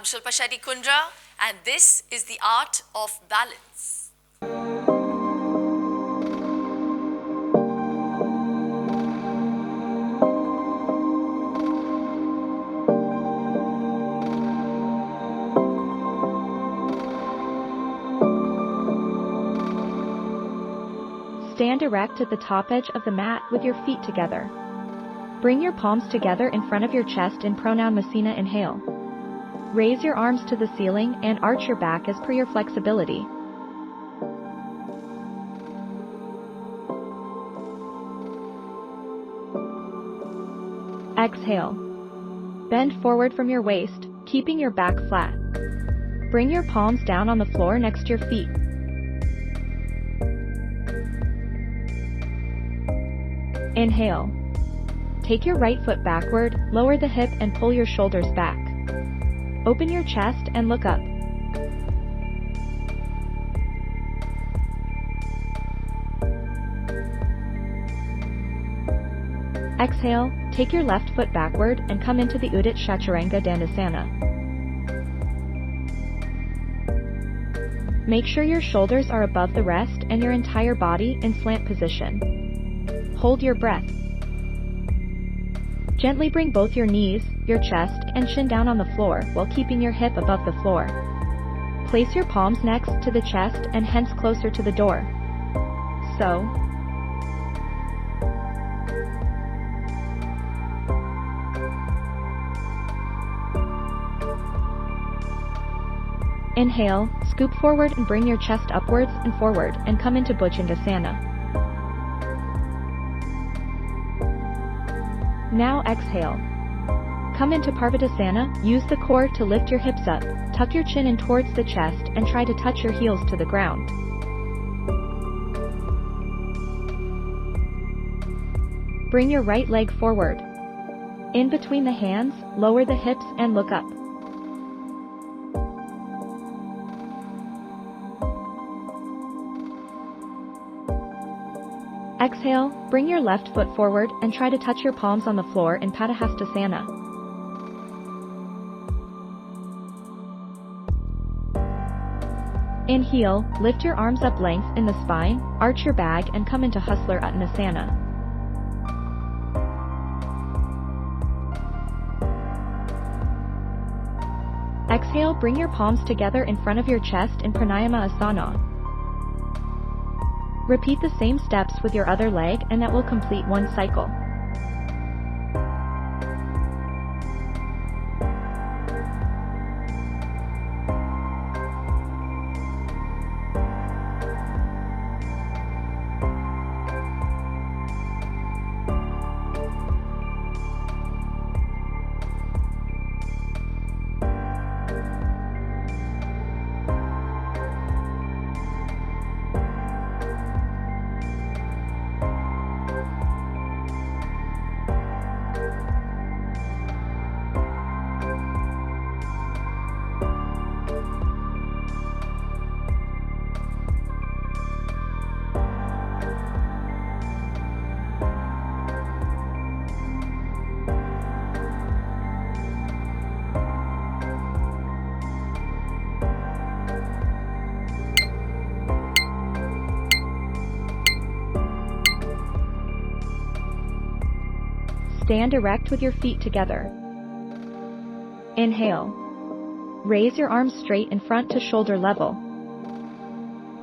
Shilpa Shetty and this is the art of balance. Stand erect at the top edge of the mat with your feet together. Bring your palms together in front of your chest in Pranayama. Inhale. Raise your arms to the ceiling and arch your back as per your flexibility. Exhale. Bend forward from your waist, keeping your back flat. Bring your palms down on the floor next to your feet. Inhale. Take your right foot backward, lower the hip and pull your shoulders back. Open your chest and look up. Exhale, take your left foot backward and come into the Udit Chaturanga Dandasana. Make sure your shoulders are above the rest and your entire body in slant position. Hold your breath. Gently bring both your knees, your chest, and chin down on the floor while keeping your hip above the floor. Place your palms next to the chest and hence closer to the door. So. Inhale, scoop forward and bring your chest upwards and forward and come into Bhujangasana. Now exhale. Come into Parvatasana, use the core to lift your hips up, tuck your chin in towards the chest and try to touch your heels to the ground. Bring your right leg forward. In between the hands, lower the hips and look up. Exhale, bring your left foot forward and try to touch your palms on the floor in Padahastasana. Inhale, lift your arms up length in the spine, arch your back and come into Hustler Uttanasana. Exhale, bring your palms together in front of your chest in Pranayama Asana. Repeat the same steps with your other leg and that will complete one cycle. Stand erect with your feet together. Inhale. Raise your arms straight in front to shoulder level.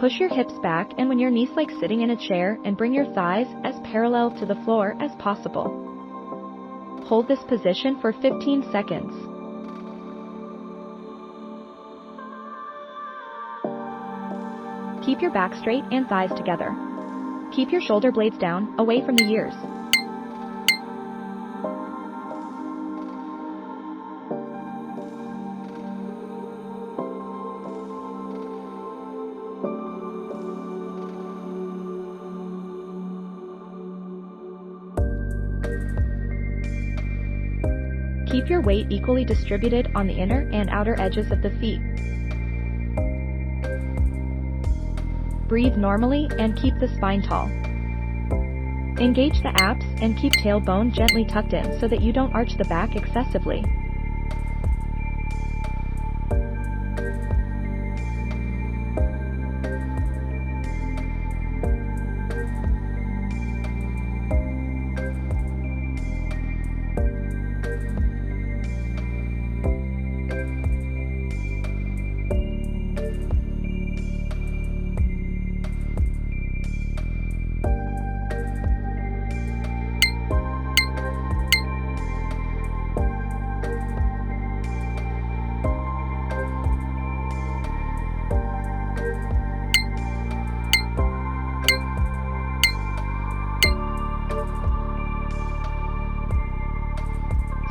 Push your hips back and when your knees like sitting in a chair and bring your thighs as parallel to the floor as possible. Hold this position for 15 seconds. Keep your back straight and thighs together. Keep your shoulder blades down, away from the ears. Keep your weight equally distributed on the inner and outer edges of the feet. Breathe normally and keep the spine tall. Engage the abs and keep tailbone gently tucked in so that you don't arch the back excessively.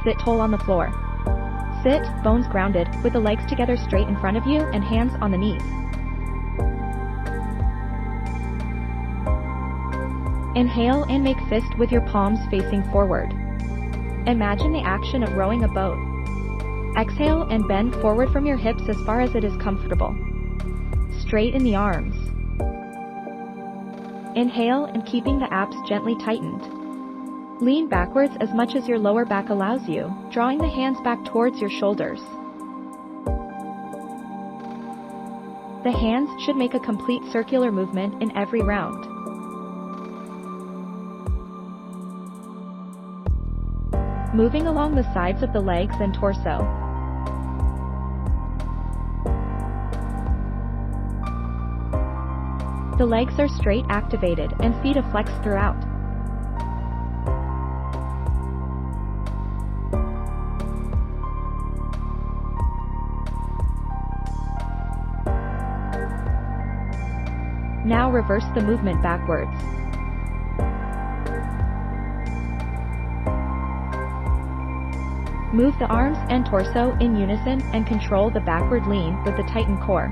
sit tall on the floor. Sit, bones grounded, with the legs together straight in front of you and hands on the knees. Inhale and make fist with your palms facing forward. Imagine the action of rowing a boat. Exhale and bend forward from your hips as far as it is comfortable. Straighten the arms. Inhale and keeping the abs gently tightened. Lean backwards as much as your lower back allows you, drawing the hands back towards your shoulders. The hands should make a complete circular movement in every round. Moving along the sides of the legs and torso. The legs are straight activated and feet are flexed throughout. Now reverse the movement backwards. Move the arms and torso in unison and control the backward lean with the tightened core.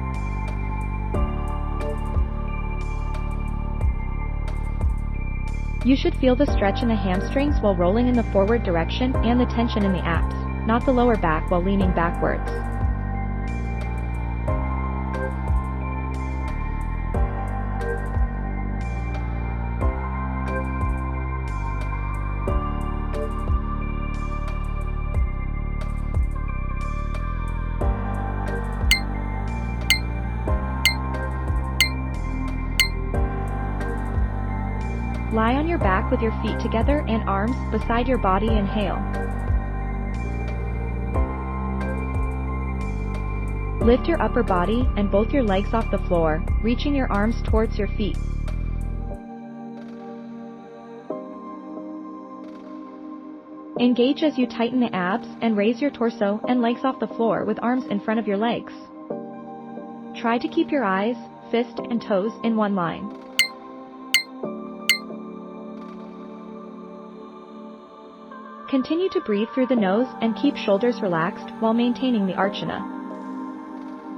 You should feel the stretch in the hamstrings while rolling in the forward direction and the tension in the abs, not the lower back while leaning backwards. Lie on your back with your feet together and arms beside your body. Inhale. Lift your upper body and both your legs off the floor, reaching your arms towards your feet. Engage as you tighten the abs and raise your torso and legs off the floor with arms in front of your legs. Try to keep your eyes, fist, and toes in one line. Continue to breathe through the nose and keep shoulders relaxed while maintaining the archana.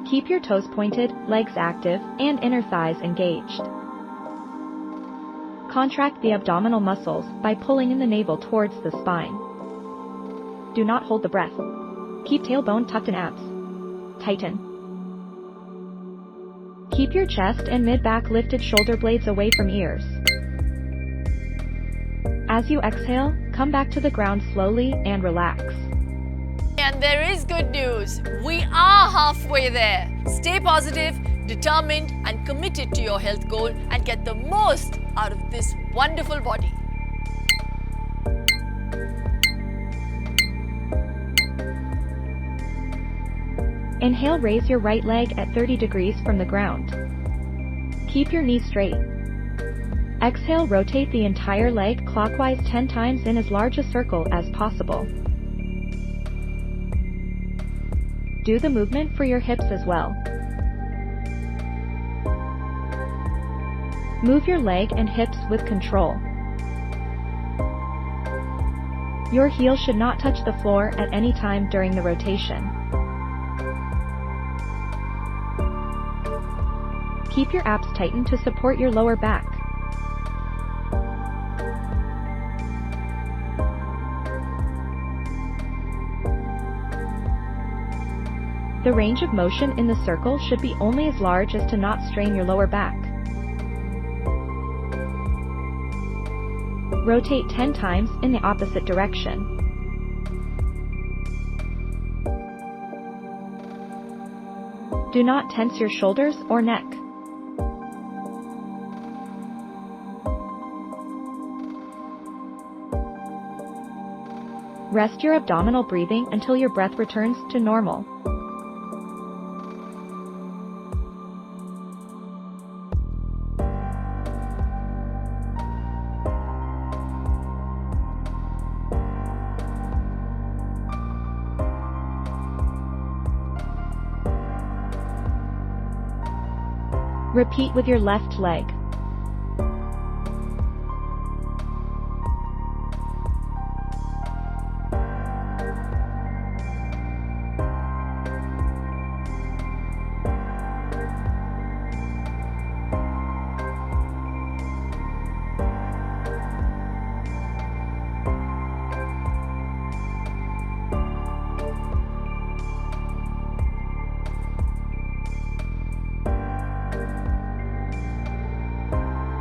Keep your toes pointed, legs active, and inner thighs engaged. Contract the abdominal muscles by pulling in the navel towards the spine. Do not hold the breath. Keep tailbone tucked in abs. Tighten. Keep your chest and mid-back lifted, shoulder blades away from ears. As you exhale, come back to the ground slowly and relax. And there is good news. We are halfway there. Stay positive, determined, and committed to your health goal and get the most out of this wonderful body. Inhale, raise your right leg at 30 degrees from the ground. Keep your knees straight. Exhale, rotate the entire leg clockwise 10 times in as large a circle as possible. Do the movement for your hips as well. Move your leg and hips with control. Your heels should not touch the floor at any time during the rotation. Keep your abs tightened to support your lower back. The range of motion in the circle should be only as large as to not strain your lower back. Rotate 10 times in the opposite direction. Do not tense your shoulders or neck. Rest your abdominal breathing until your breath returns to normal. Repeat with your left leg.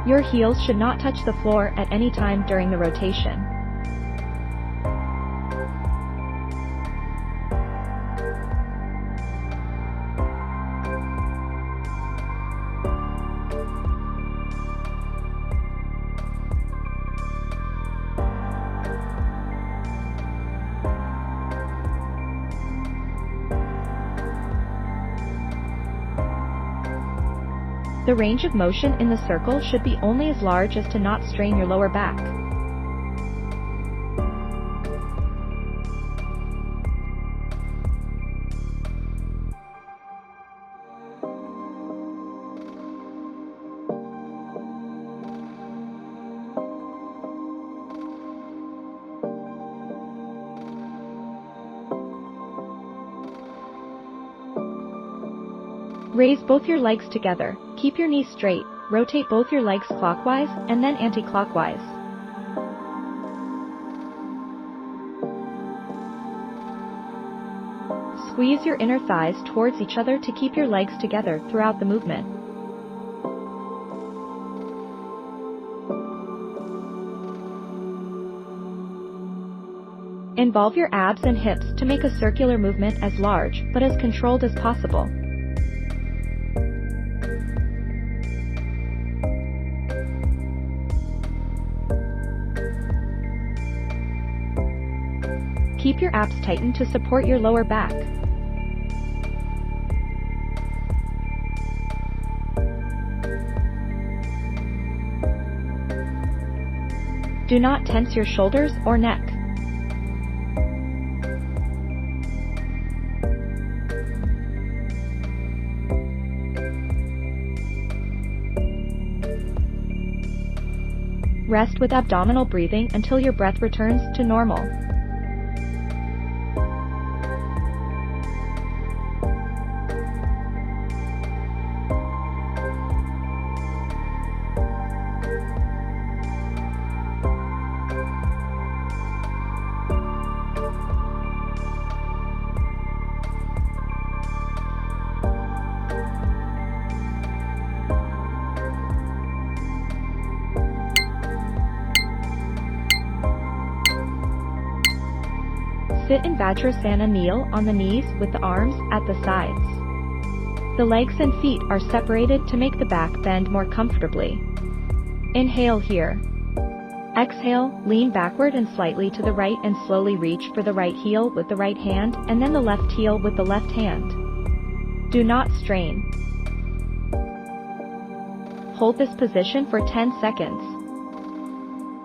Your heels should not touch the floor at any time during the rotation. The range of motion in the circle should be only as large as to not strain your lower back. Raise both your legs together, keep your knees straight, rotate both your legs clockwise and then anti-clockwise. Squeeze your inner thighs towards each other to keep your legs together throughout the movement. Involve your abs and hips to make a circular movement as large but as controlled as possible. Keep your abs tightened to support your lower back. Do not tense your shoulders or neck. Rest with abdominal breathing until your breath returns to normal. Sit in Vajrasana, kneel on the knees with the arms at the sides. The legs and feet are separated to make the back bend more comfortably. Inhale here. Exhale, lean backward and slightly to the right and slowly reach for the right heel with the right hand and then the left heel with the left hand. Do not strain. Hold this position for 10 seconds.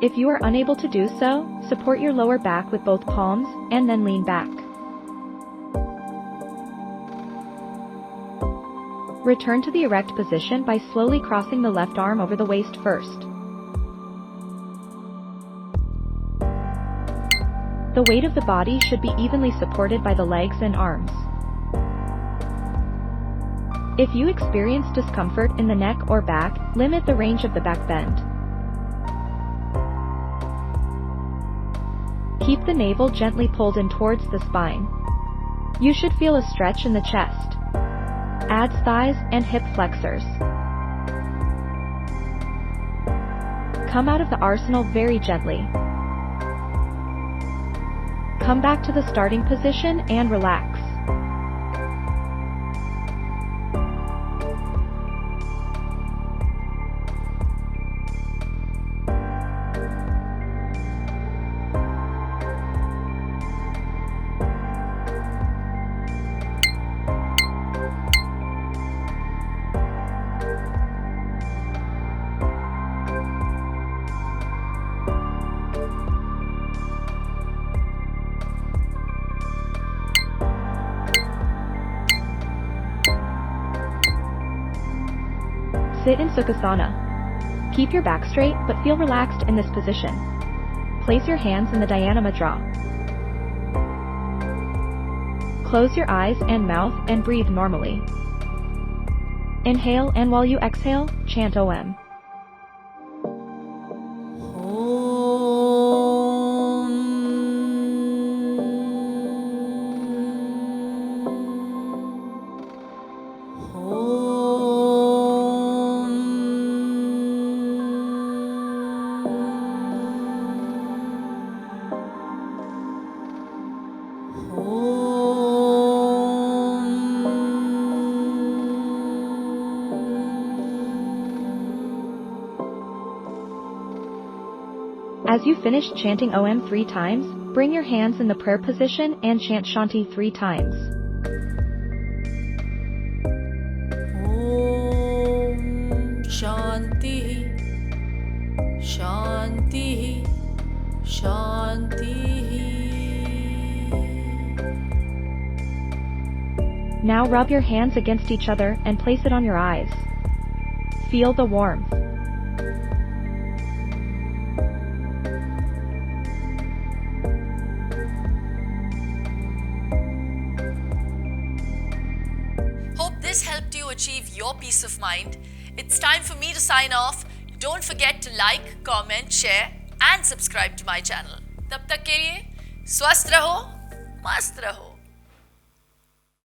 If you are unable to do so, support your lower back with both palms, and then lean back. Return to the erect position by slowly crossing the left arm over the waist first. The weight of the body should be evenly supported by the legs and arms. If you experience discomfort in the neck or back, limit the range of the back bend. Keep the navel gently pulled in towards the spine. You should feel a stretch in the chest, abs, thighs, and hip flexors. Come out of the arsenal very gently. Come back to the starting position and relax. Sit in Sukhasana. Keep your back straight but feel relaxed in this position. Place your hands in the Dhyana Mudra. Close your eyes and mouth and breathe normally. Inhale, and while you exhale, chant Om. As you finish chanting Om 3 times, bring your hands in the prayer position and chant Shanti 3 times. Om Shanti Shanti Shanti. Now rub your hands against each other and place it on your eyes. Feel the warmth. Hope this helped you achieve your peace of mind. It's time for me to sign off. Don't forget to like, comment, share and subscribe to my channel. तब तक के लिए स्वस्थ रहो, मस्त रहो.